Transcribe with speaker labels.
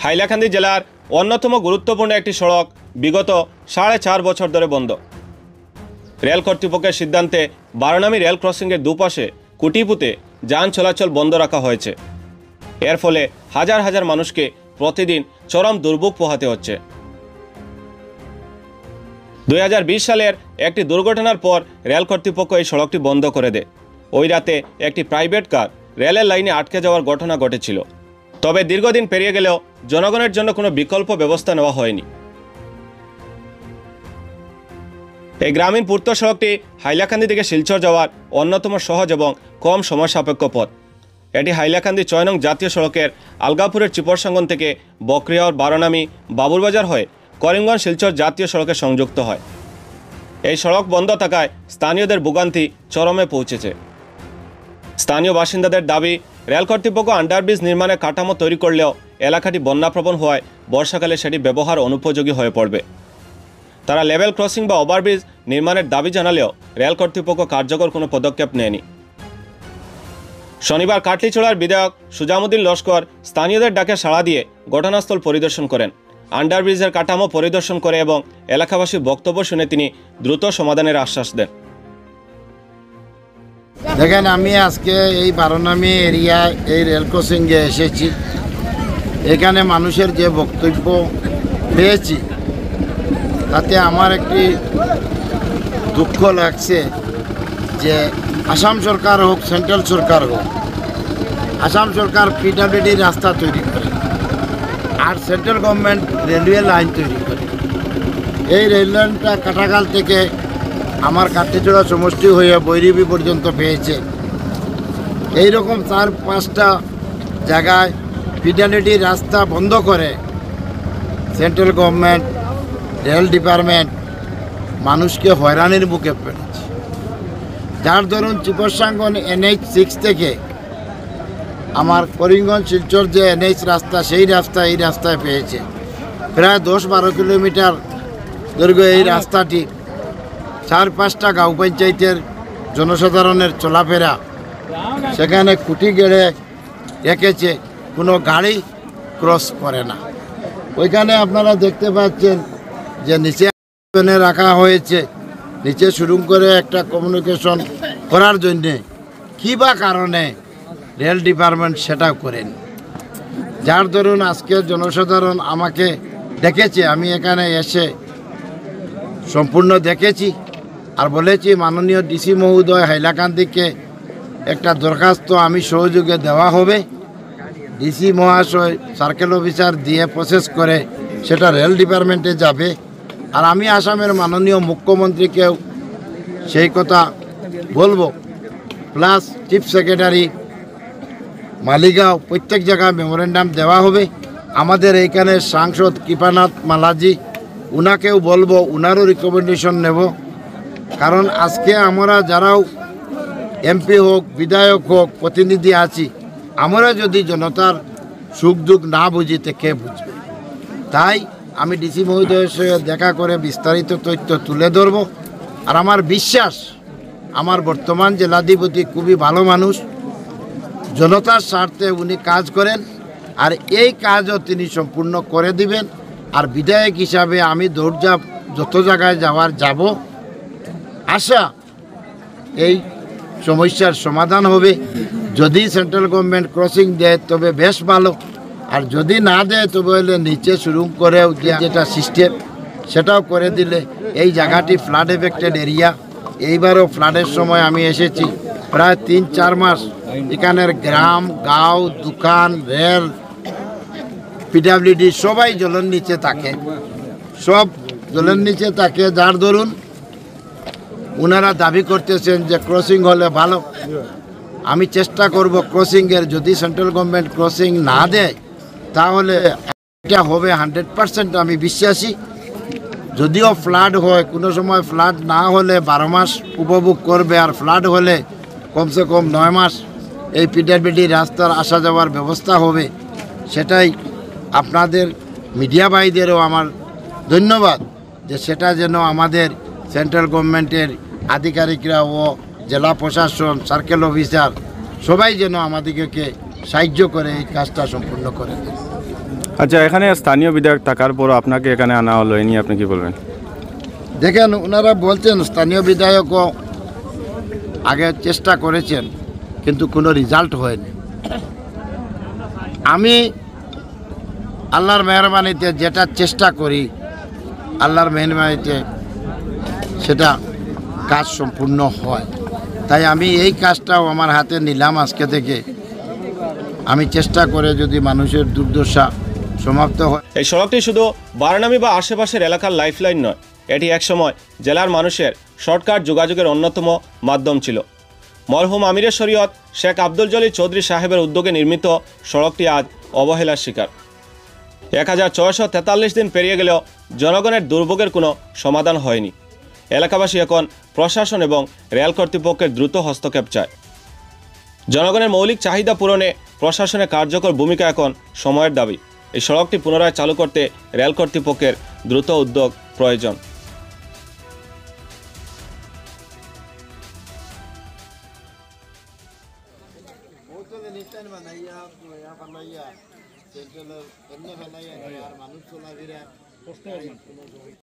Speaker 1: হাইলাকান্দি জেলার অন্যতম গুরুত্বপূর্ণ একটি সড়ক বিগত 4.5 বছর ধরে বন্ধ। রেল কর্তৃপক্ষের সিদ্ধান্তে বারোনামি রেল ক্রসিংয়ের দুপাশে খুঁটি পুঁতে যান চলাচল বন্ধ রাখা হয়েছে। এর ফলে হাজার হাজার মানুষকে প্রতিদিন চরম দুর্ভোগ পোহাতে হচ্ছে। 2020 সালের একটি দুর্ঘটনার পর রেল কর্তৃপক্ষ এই সড়কটি বন্ধ করে দেয়। ওই রাতে একটি প্রাইভেট কার রেলের লাইনে আটকে যাওয়ার ঘটনা ঘটেছিল। তবে দীর্ঘদিন পেরিয়ে গেলেও জনগণের জন্য কোনো বিকল্প ব্যবস্থা নেওয়া হয়নি। এই গ্রামীণ পূর্ত সড়কটি হাইলাকান্দি থেকে শিলচর যাওয়ার অন্যতম সহজ এবং কম সময় সাপেক্ষ পথ। এটি হাইলাকান্দি 6 নং জাতীয় সড়কের আলগাপুরের চিপরসাঙ্গন থেকে বকরিয়ার বারোনামি বাবুরবাজার হয়ে করিমগঞ্জ শিলচর জাতীয় সড়কে সংযুক্ত হয়। এই সড়ক বন্ধ থাকায় স্থানীয়দের ভোগান্তি চরমে পৌঁছেছে। স্থানীয় বাসিন্দাদের দাবি, রেল কর্তৃপক্ষ আন্ডারব্রিজ নির্মাণের কাঠামো তৈরি করলেও এলাকাটি বন্যাপ্রবণ হওয়ায় বর্ষাকালে সেটি ব্যবহার অনুপযোগী হয়ে পড়বে। তারা লেভেল ক্রসিং বা ওভারব্রিজ নির্মাণের দাবি জানালেও রেল কর্তৃপক্ষ কার্যকর কোনো পদক্ষেপ নেয়নি। শনিবার কাটলিছড়ার বিধায়ক সুজামুদ্দিন লস্কর স্থানীয়দের ডাকে সাড়া দিয়ে ঘটনাস্থল পরিদর্শন করেন। আন্ডারব্রিজের কাঠামো পরিদর্শন করে এবং এলাকাবাসীর বক্তব্য শুনে তিনি দ্রুত সমাধানের আশ্বাস দেন।
Speaker 2: দেখেন, আমি আজকে এই বারোনামি এরিয়ায় এই রেল ক্রসিংয়ে এসেছি। এখানে মানুষের যে বক্তব্য পেয়েছি তাতে আমার একটি দুঃখ লাগছে যে আসাম সরকার হোক, সেন্ট্রাল সরকার হোক, আসাম সরকার পিডব্লিউডি রাস্তা তৈরি করে আর সেন্ট্রাল গভর্নমেন্ট রেলওয়ে লাইন তৈরি করে। এই রেল লাইনটা কাটাখাল থেকে আমার কাটলিছড়া সমষ্টি হয়ে বৈরবী পর্যন্ত পেয়েছে। এইরকম 4-5টা জায়গায় পিডব্লিউডি রাস্তা বন্ধ করে সেন্ট্রাল গভর্নমেন্ট, রেল ডিপার্টমেন্ট মানুষকে হয়রানির মুখে পড়েছে। যার ধরুন চিপরসাঙ্গন NH6 থেকে আমার করিমগঞ্জ শিলচর যে NH রাস্তা, সেই রাস্তা এই রাস্তায় পেয়েছে। প্রায় 10-12 কিলোমিটার দৈর্ঘ্য এই রাস্তাটি 4-5টা গাঁও পঞ্চায়েতের জনসাধারণের চলাফেরা, সেখানে খুঁটি গেড়ে রেখেছে, কোনো গাড়ি ক্রস করে না। ওইখানে আপনারা দেখতে পাচ্ছেন যে নিচে রাখা হয়েছে, নিচে শুরু করে একটা কমিউনিকেশন করার জন্যে কী বা কারণে রেল ডিপার্টমেন্ট সেটা করেন। যার ধরুন আজকে জনসাধারণ আমাকে ডেকেছে, আমি এখানে এসে সম্পূর্ণ দেখেছি আর বলেছি মাননীয় ডিসি মহোদয় হাইলাকান্দিকে একটা দরখাস্ত আমি সহযোগে দেওয়া হবে। ডিসি মহাশয় সার্কেল অফিসার দিয়ে প্রসেস করে সেটা রেল ডিপার্টমেন্টে যাবে। আর আমি আসামের মাননীয় মুখ্যমন্ত্রীকেও সেই কথা বলবো, প্লাস চিফ সেক্রেটারি মালিগাঁও প্রত্যেক জায়গায় মেমোরেন্ডাম দেওয়া হবে। আমাদের এইখানে সাংসদ কৃপানাথ মালাজি, উনাকেও বলবো, উনারও রিকমেন্ডেশন নেব। কারণ আজকে আমরা যারাও এমপি হোক, বিধায়ক হোক, প্রতিনিধি আছি, আমরা যদি জনতার সুখ দুঃখ না বুঝি তো কে বুঝবে? তাই আমি ডিসি মহোদয়ের সঙ্গে দেখা করে বিস্তারিত তথ্য তুলে ধরব। আর আমার বিশ্বাস আমার বর্তমান জেলাধিপতি খুবই ভালো মানুষ, জনতার স্বার্থে উনি কাজ করেন আর এই কাজও তিনি সম্পূর্ণ করে দিবেন। আর বিধায়ক হিসাবে আমি দৌড়ঝাঁপ যত জায়গায় যাওয়ার যাব, আশা এই সমস্যার সমাধান হবে। যদি সেন্ট্রাল গভর্নমেন্ট ক্রসিং দেয় তবে বেশ ভালো, আর যদি না দেয় তবে হলে নিচে শুরু করেও যেটা সিস্টেম সেটাও করে দিলে এই জায়গাটি ফ্লাড এফেক্টেড এরিয়া। এইবারও ফ্লাডের সময় আমি এসেছি, প্রায় 3-4 মাস এখানের গ্রাম, গাঁও, দোকান, রেল, পিডব্লিউডি সবাই জলের নিচে থাকে, সব জলের নিচে থাকে। যার ধরুন ওনারা দাবি করতেছেন যে ক্রসিং হলে ভালো। আমি চেষ্টা করব ক্রসিংয়ের, যদি সেন্ট্রাল গভর্নমেন্ট ক্রসিং না দেয় তাহলে এটা হবে 100% আমি বিশ্বাসী। যদিও ফ্লাড হয়, কোনো সময় ফ্লাড না হলে 12 মাস উপভোগ করবে, আর ফ্লাড হলে কমসে কম 9 মাস এই পিডব্লিউডি রাস্তার আসা যাওয়ার ব্যবস্থা হবে। সেটাই আপনাদের মিডিয়া ভাইদেরও আমার ধন্যবাদ যে সেটা যেন আমাদের সেন্ট্রাল গভর্নমেন্টের আধিকারিকরা ও জেলা প্রশাসন, সার্কেল অফিসার সবাই যেন আমাদেরকে সাহায্য করে এই কাজটা সম্পূর্ণ করে দেয়।
Speaker 3: আচ্ছা, এখানে স্থানীয় বিধায়ক থাকার পরও আপনাকে এখানে আনা হলো, এই নিয়ে আপনি কি বলবেন?
Speaker 2: দেখেন, ওনারা বলছেন স্থানীয় বিধায়কও আগে চেষ্টা করেছেন, কিন্তু কোনো রেজাল্ট হয়নি। আমি আল্লাহর মেহরবানিতে যেটা চেষ্টা করি, আল্লাহর মেহরবানিতে সেটা কাজ সম্পূর্ণ হয়। তাই আমি এই কাজটাও আমার হাতে নিলাম আজকে থেকে। আমি চেষ্টা করে যদি মানুষের দুর্দশা সমাপ্ত হয়।
Speaker 1: এই সড়কটি শুধু বারানামী বা আশেপাশের এলাকার লাইফলাইন নয়, এটি একসময় জেলার মানুষের শর্টকাট যোগাযোগের অন্যতম মাধ্যম ছিল। মরহুম আমিরের শরীয়ত শেখ আব্দুল জলিল চৌধুরী সাহেবের উদ্যোগে নির্মিত সড়কটি আজ অবহেলার শিকার। 1643 দিন পেরিয়ে গেলেও জনগণের দুর্ভোগের কোনো সমাধান হয়নি। এলাকাবাসী এখন প্রশাসন এবং রেল কর্তৃপক্ষের দ্রুত হস্তক্ষেপ চায়। জনগণের মৌলিক চাহিদা পূরণে প্রশাসনের কার্যকর ভূমিকা এখন সময়ের দাবি। এই সড়কটি পুনরায় চালু করতে রেল কর্তৃপক্ষের দ্রুত উদ্যোগ প্রয়োজন।